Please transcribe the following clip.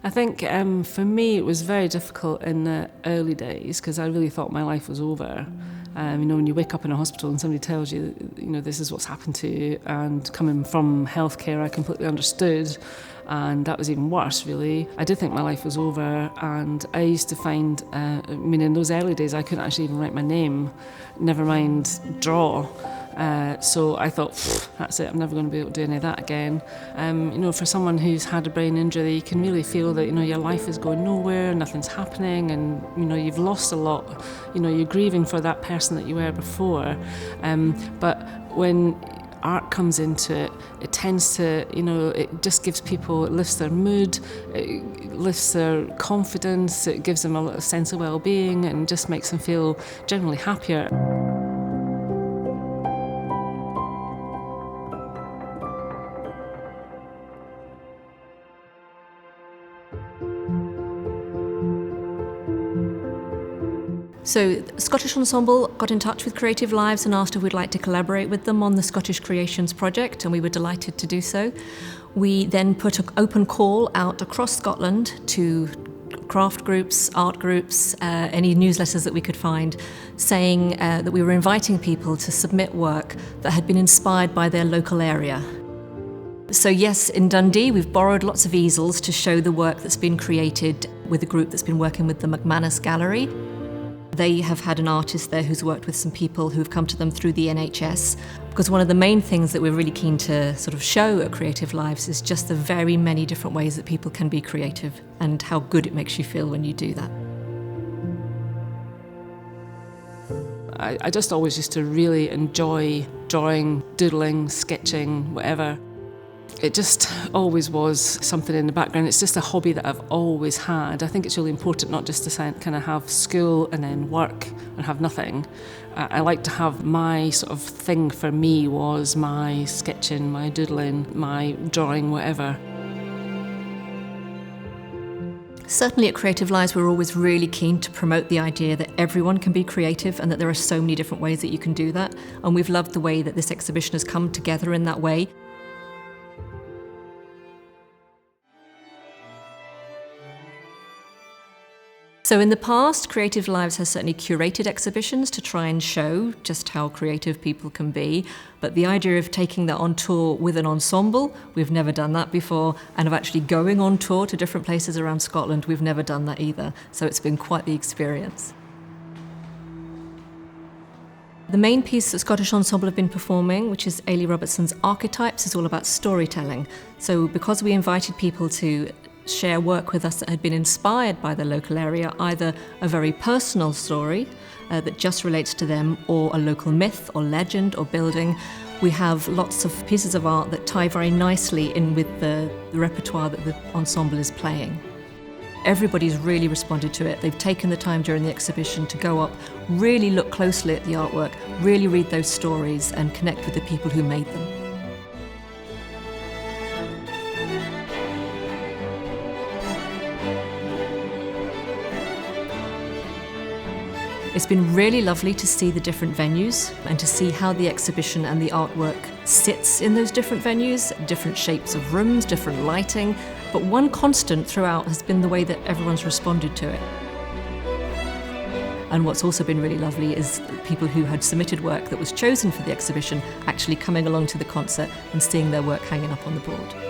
I think for me it was very difficult in the early days because I really thought my life was over. When you wake up in a hospital and somebody tells you, this is what's happened to you, and coming from healthcare, I completely understood, and that was even worse, really. I did think my life was over, and I used to find, in those early days, I couldn't actually even write my name, never mind draw. So I thought, that's it, I'm never going to be able to do any of that again. For someone who's had a brain injury, you can really feel that, your life is going nowhere, nothing's happening, and, you've lost a lot. You're grieving for that person that you were before. But when art comes into it, it tends to, it just gives people, it lifts their mood, it lifts their confidence, it gives them a sense of well-being and just makes them feel generally happier. So Scottish Ensemble got in touch with Creative Lives and asked if we'd like to collaborate with them on the Scottish Creations project, and we were delighted to do so. We then put an open call out across Scotland to craft groups, art groups, any newsletters that we could find, saying that we were inviting people to submit work that had been inspired by their local area. So yes, in Dundee, we've borrowed lots of easels to show the work that's been created with a group that's been working with the McManus Gallery. They have had an artist there who's worked with some people who've come to them through the NHS, because one of the main things that we're really keen to sort of show at Creative Lives is just the very many different ways that people can be creative and how good it makes you feel when you do that. I just always used to really enjoy drawing, doodling, sketching, whatever. It just always was something in the background. It's just a hobby that I've always had. I think it's really important not just to kind of have school and then work and have nothing. I like to have my sort of thing for me was my sketching, my doodling, my drawing, whatever. Certainly at Creative Lives, we're always really keen to promote the idea that everyone can be creative and that there are so many different ways that you can do that. And we've loved the way that this exhibition has come together in that way. So in the past, Creative Lives has certainly curated exhibitions to try and show just how creative people can be. But the idea of taking that on tour with an ensemble, we've never done that before. And of actually going on tour to different places around Scotland, we've never done that either. So it's been quite the experience. The main piece that Scottish Ensemble have been performing, which is Issy Robertson's Archetypes, is all about storytelling. So because we invited people to share work with us that had been inspired by the local area, either a very personal story that just relates to them, or a local myth or legend or building. We have lots of pieces of art that tie very nicely in with the repertoire that the ensemble is playing. Everybody's really responded to it. They've taken the time during the exhibition to go up, really look closely at the artwork, really read those stories and connect with the people who made them. It's been really lovely to see the different venues and to see how the exhibition and the artwork sits in those different venues, different shapes of rooms, different lighting. But one constant throughout has been the way that everyone's responded to it. And what's also been really lovely is people who had submitted work that was chosen for the exhibition actually coming along to the concert and seeing their work hanging up on the board.